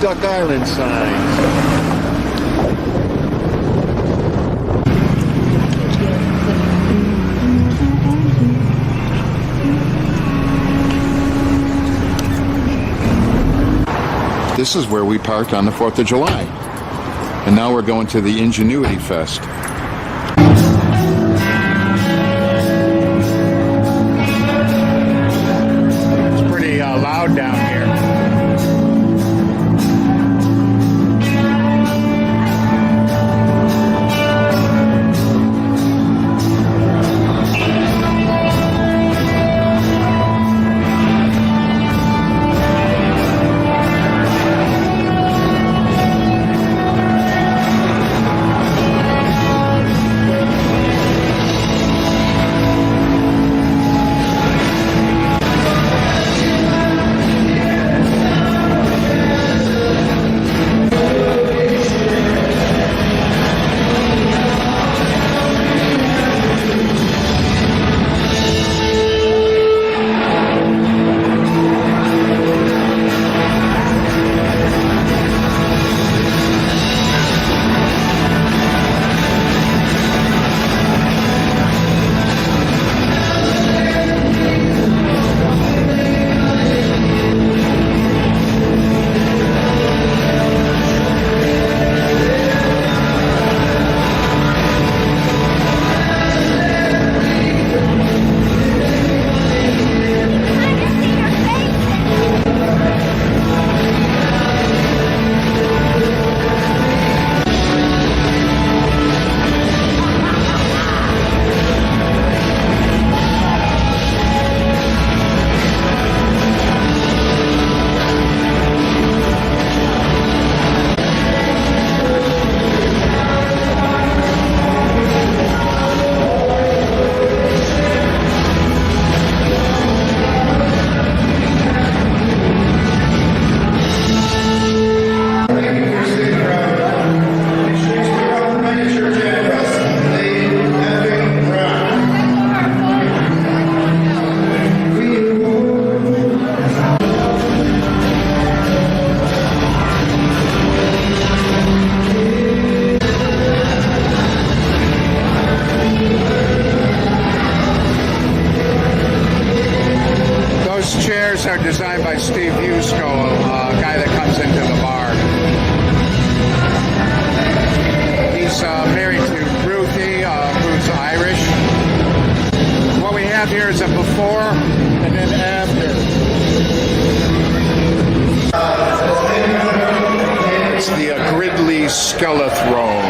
Duck Island signs. This is where we parked on the 4th of July. And now we're going to the Ingenuity Fest. It's pretty loud down here. Are designed by Steve Husko, a guy that comes into the bar. He's married to Ruthie, who's Irish. What we have here is a before and then after. It's the Gridley Skelethrone.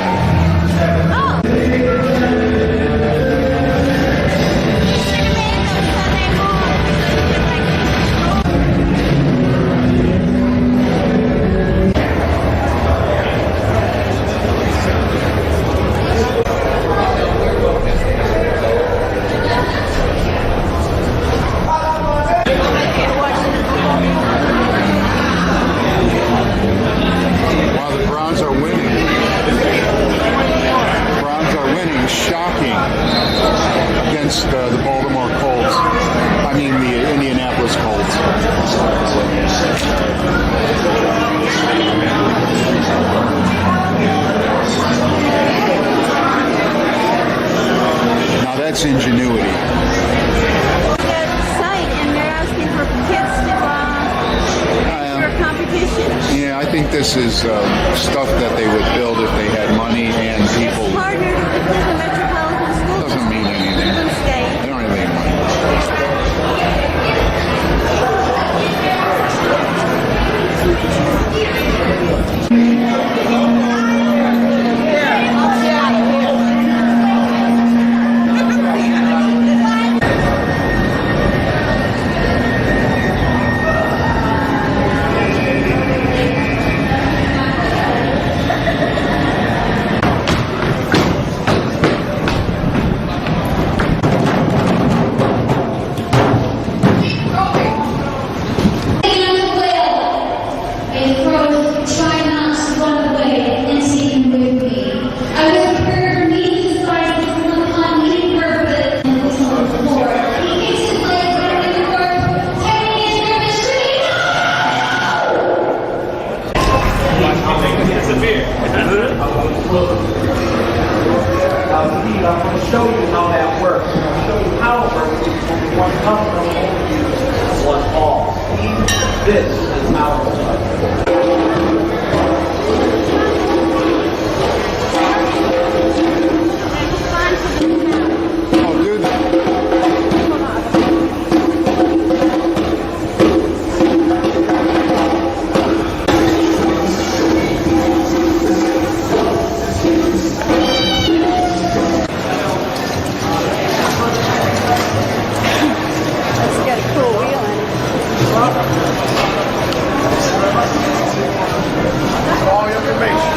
The Baltimore Colts. I mean the Indianapolis Colts. Now that's Ingenuity. That site, and they're asking for kids to for competition. Yeah, I think this is stuff that they would build if they had money and people. It's harder to do the metropolitan school. Doesn't mean anything. They don't have any money. One all. This is our Oh, do that. It's got a cool wheel in it. All the information.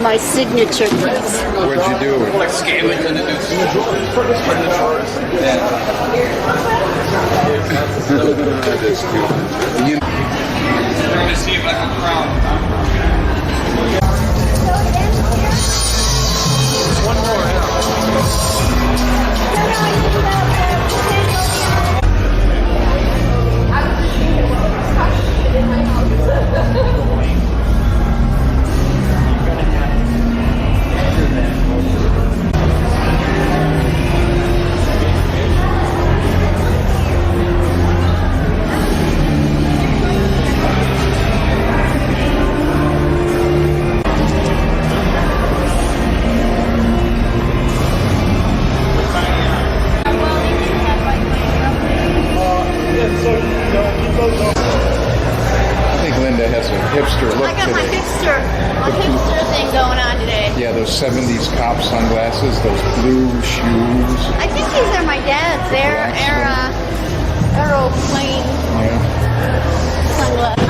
My signature piece. What'd you do? like scaling and it's That's cute. You- trying to see if I can crown. I think Linda has a hipster look I got my today. hipster thing going on today. Yeah, those 70s cop sunglasses, those blue shoes. I think these are my dad's. They're aeroplane Yeah. sunglasses.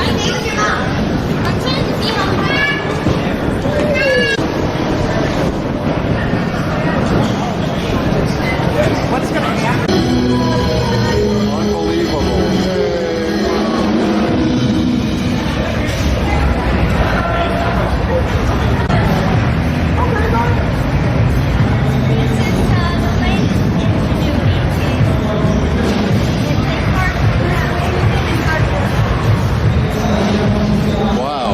Wow.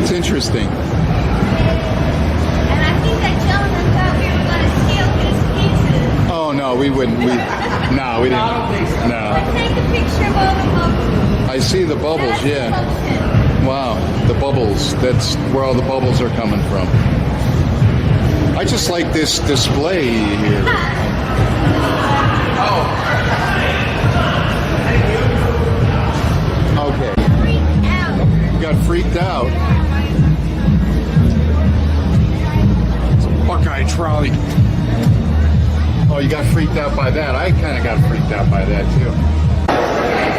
It's interesting. And I think that gentleman thought we were going to steal his pieces. Oh no, we wouldn't. We didn't. No. Take a picture of all the bubbles. I see the bubbles. That's Yeah. Fulton. Wow, the bubbles. That's where all the bubbles are coming from. I just like this display here. Okay. Freaked out. You got freaked out. It's a Buckeye trolley. Oh, you got freaked out by that. I kind of got freaked out by that too.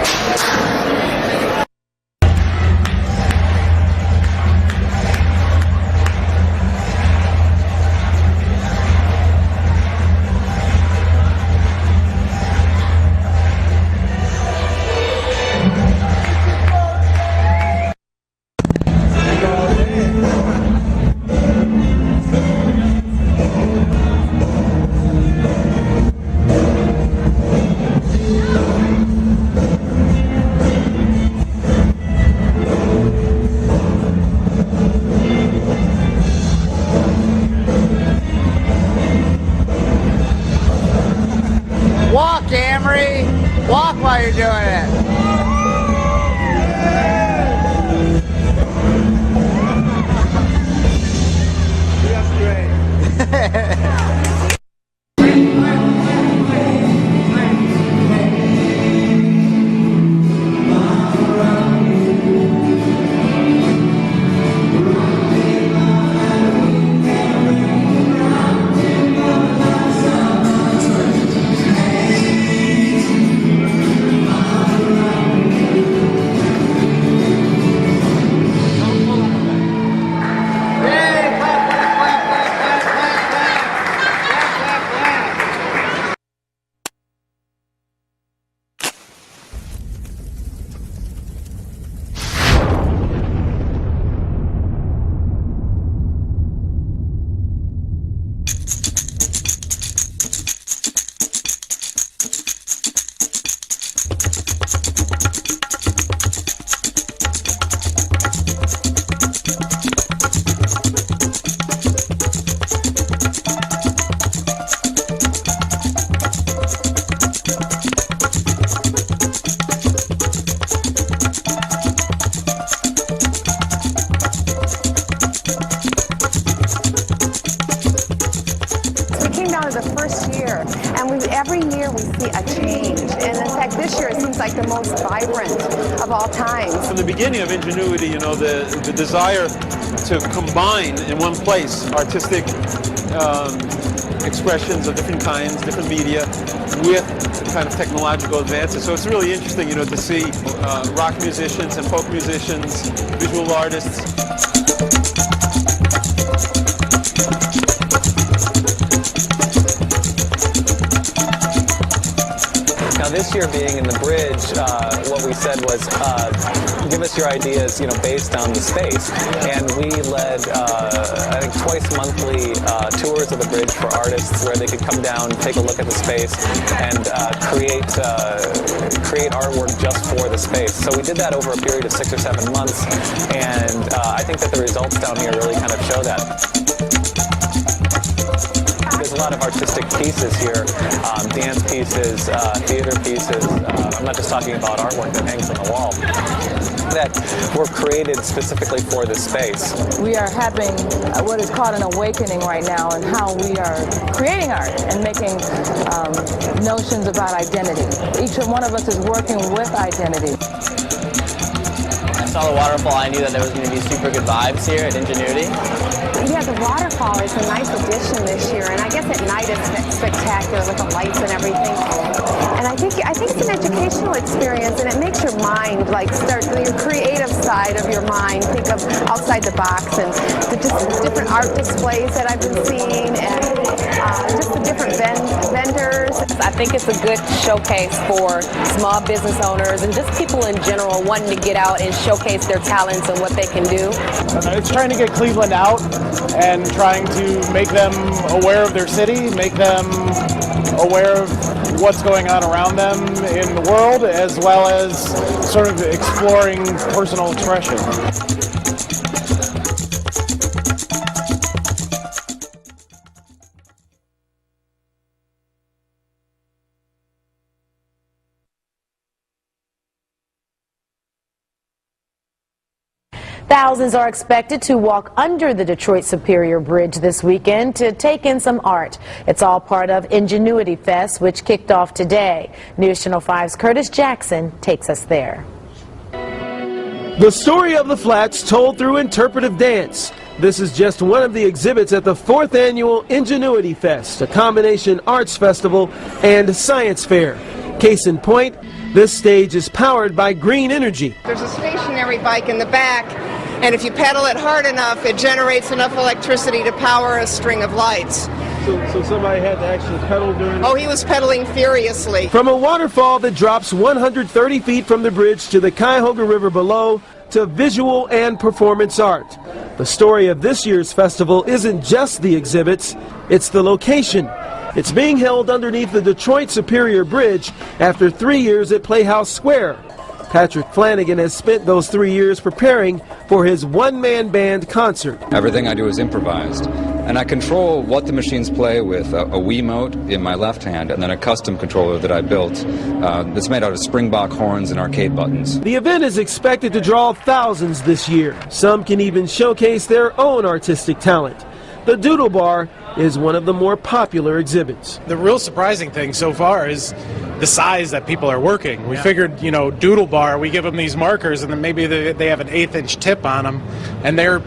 Walk, Camry. Walk while you're doing it. The first year, and every year we see a change. And in fact, this year it seems like the most vibrant of all times. From the beginning of Ingenuity, you know, the desire to combine in one place artistic expressions of different kinds, different media, with kind of technological advances. So it's really interesting, you know, to see rock musicians and folk musicians, visual artists. This year being in the bridge, what we said was give us your ideas, you know, based on the space. And we led, I think, twice monthly tours of the bridge for artists where they could come down, take a look at the space, and create artwork just for the space. So we did that over a period of 6 or 7 months, and I think that the results down here really kind of show that. There's a lot of artistic pieces here, dance pieces, theater pieces. I'm not just talking about artwork that hangs on the wall, that were created specifically for this space. We are having what is called an awakening right now in how we are creating art and making notions about identity. Each one of us is working with identity. I saw the waterfall, I knew that there was going to be super good vibes here at Ingenuity. Yeah, the waterfall is a nice addition this year, and I guess at night it's spectacular with the lights and everything. And I think it's an educational experience, and it makes your mind like start your creative side of your mind. Think of outside the box and the different art displays that I've been seeing, and just the different vendors. I think it's a good showcase for small business owners and just people in general wanting to get out and showcase their talents and what they can do. It's trying to get Cleveland out and trying to make them aware of their city, make them aware of what's going on around them in the world, as well as sort of exploring personal expression. Thousands are expected to walk under the Detroit Superior Bridge this weekend to take in some art. It's all part of Ingenuity Fest, which kicked off today. News Channel 5's Curtis Jackson takes us there. The story of the Flats told through interpretive dance. This is just one of the exhibits at the 4th annual Ingenuity Fest, a combination arts festival and science fair. Case in point, this stage is powered by green energy. There's a stationary bike in the back, and if you pedal it hard enough, it generates enough electricity to power a string of lights. So somebody had to actually pedal during... Oh, he was pedaling furiously. From a waterfall that drops 130 feet from the bridge to the Cuyahoga River below, to visual and performance art. The story of this year's festival isn't just the exhibits, it's the location. It's being held underneath the Detroit Superior Bridge after 3 years at Playhouse Square. Patrick Flanagan has spent those 3 years preparing for his one-man band concert. Everything I do is improvised, and I control what the machines play with a Wiimote in my left hand and then a custom controller that I built that's made out of Springbok horns and arcade buttons. The event is expected to draw thousands this year. Some can even showcase their own artistic talent. The Doodle Bar is one of the more popular exhibits. The real surprising thing so far is the size that people are working. We figured, you know, Doodle Bar, we give them these markers and then maybe they have an 1/8-inch tip on them, and they're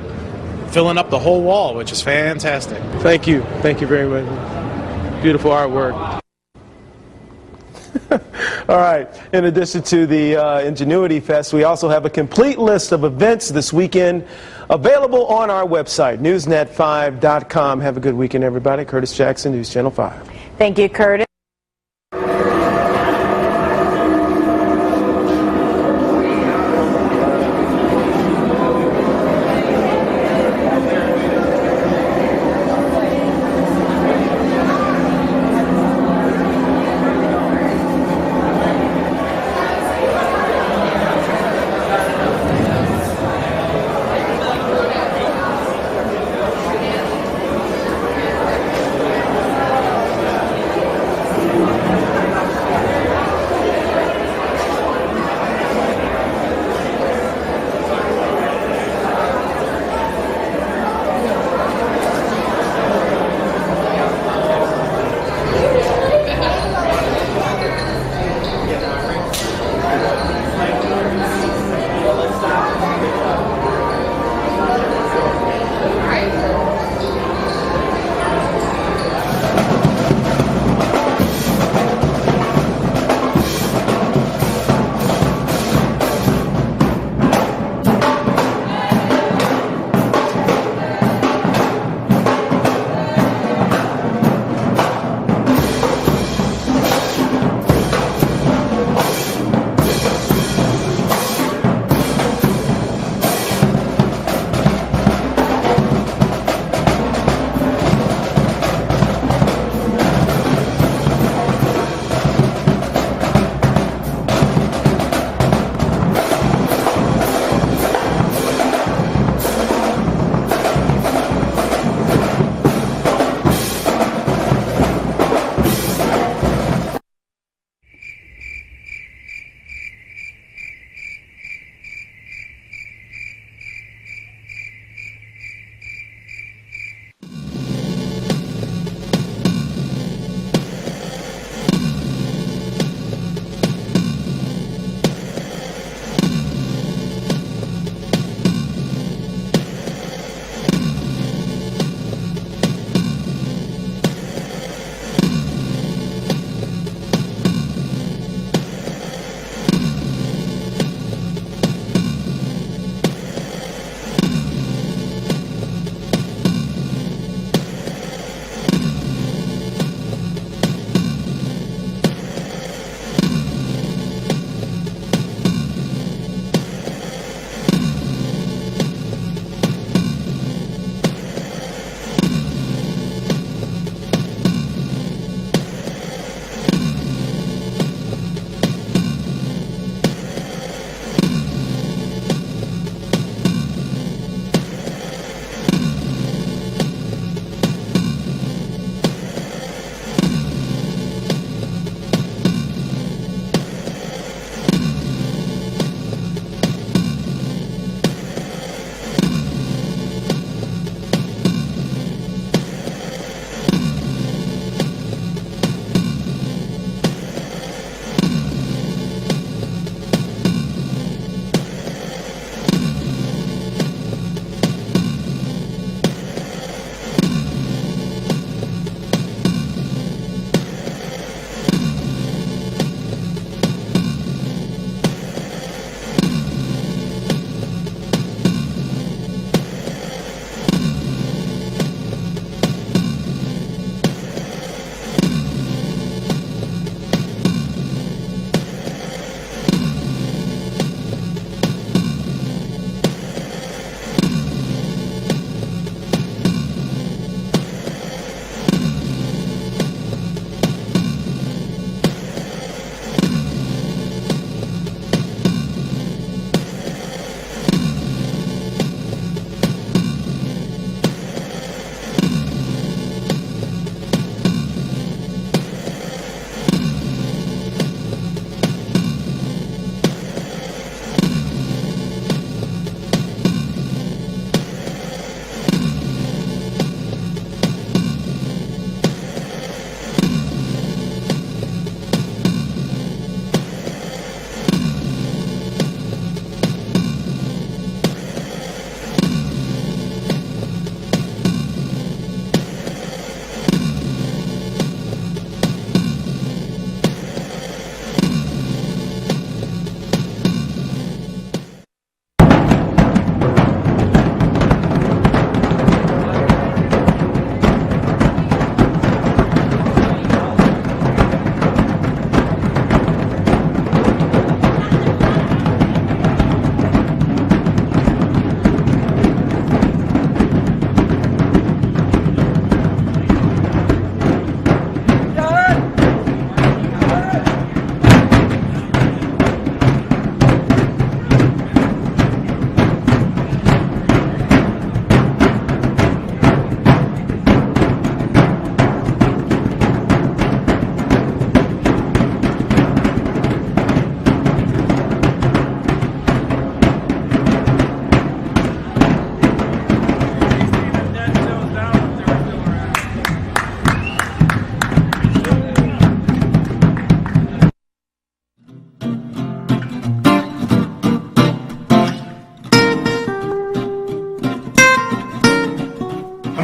filling up the whole wall, which is fantastic. Thank you very much. Beautiful artwork. All right, in addition to the Ingenuity Fest, we also have a complete list of events this weekend available on our website, newsnet5.com. Have a good weekend, everybody. Curtis Jackson, News Channel 5. Thank you, Curtis.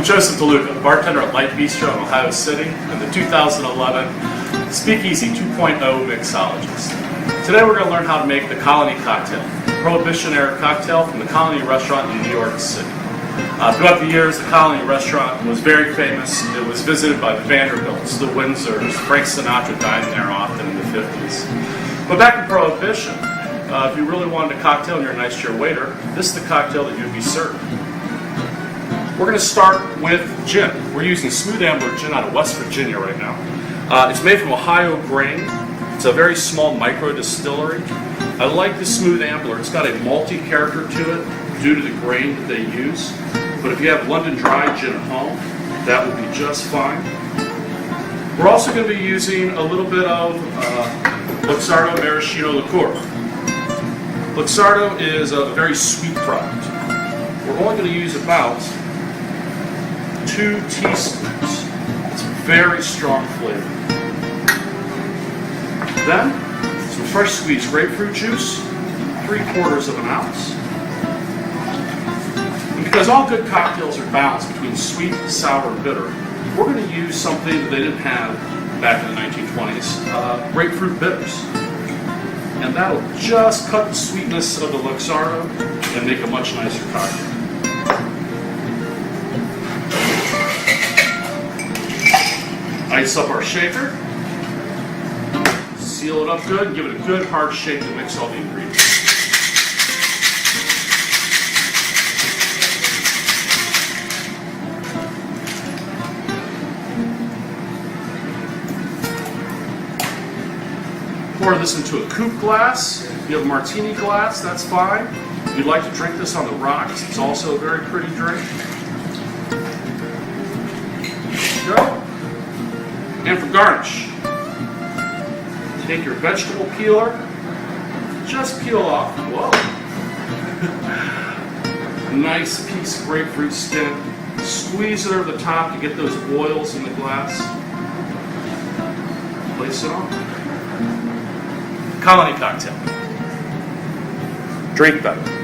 Joseph DeLuca, bartender at Light Bistro in Ohio City and the 2011 Speakeasy 2.0 mixologist. Today we're going to learn how to make the Colony cocktail, a Prohibition-era cocktail from the Colony restaurant in New York City. Throughout the years, the Colony restaurant was very famous. It was visited by the Vanderbilts, the Windsors. Frank Sinatra dined there often in the 50s. But back in Prohibition, if you really wanted a cocktail and you're a nice to your waiter, this is the cocktail that you'd be served. We're going to start with gin. We're using Smooth Ambler gin out of West Virginia right now. It's made from Ohio grain. It's a very small micro distillery. I like the Smooth Ambler. It's got a malty character to it due to the grain that they use. But if you have London Dry gin at home, that would be just fine. We're also going to be using a little bit of Luxardo Maraschino liqueur. Luxardo is a very sweet product. We're only going to use about 2 teaspoons. It's very strong flavor. Then, some fresh squeezed grapefruit juice, 3/4 of an ounce. And because all good cocktails are balanced between sweet, sour, and bitter, we're going to use something that they didn't have back in the 1920s, grapefruit bitters. And that'll just cut the sweetness of the Luxardo and make a much nicer cocktail. Ice up our shaker, seal it up good, and give it a good hard shake to mix all the ingredients. Pour this into a coupe glass. If you have a martini glass, that's fine. If you'd like to drink this on the rocks, it's also a very pretty drink. There you go. And for garnish, take your vegetable peeler, just peel off, whoa, a nice piece of grapefruit skin, squeeze it over the top to get those oils in the glass, place it on. Colony cocktail. Drink better.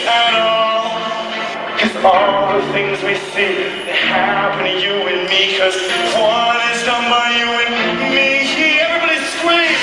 at all. Cause all the things we see, they happen to you and me. Cause one is done by you and me. Everybody scream!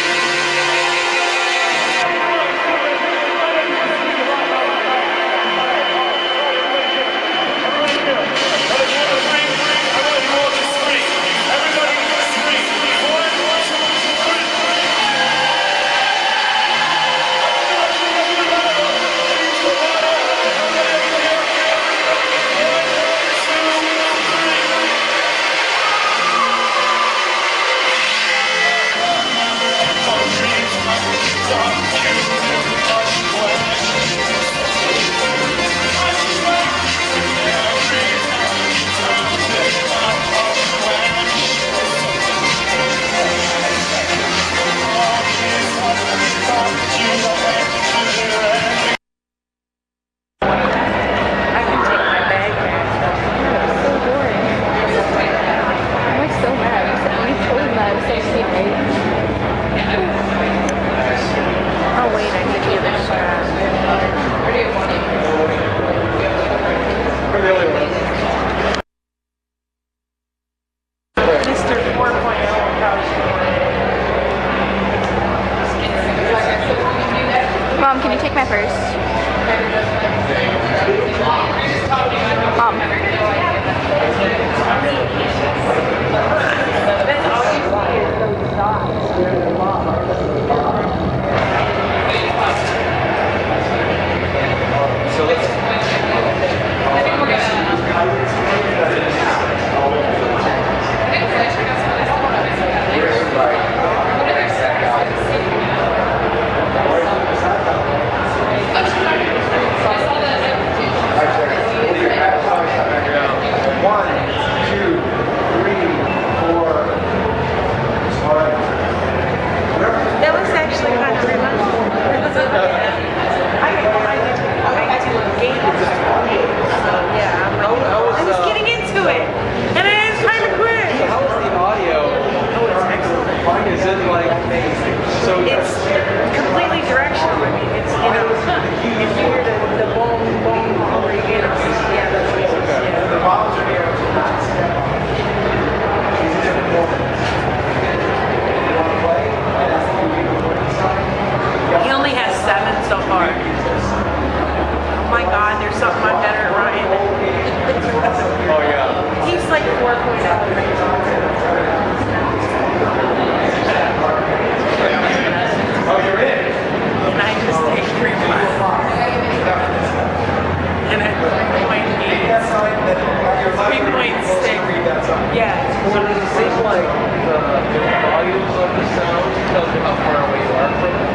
Mom, can you take my purse? Mom. That was actually kind of remarkable. I was getting into it, and I was trying to quit. So how was the audio? Oh, it's excellent. Is it like so? It's completely directional. I mean, it's you hear the boom, boom, or you get yeah, that's what it is. Yeah. The vowels are here. He only has 7 so far. Oh my God, there's something I'm better at Ryan. Oh yeah. He's like 4.0. Oh, you're in? And I just take 3 points. And at 3.6. Yeah. So does it seem like the volumes of the sound tells you how far away you are from it?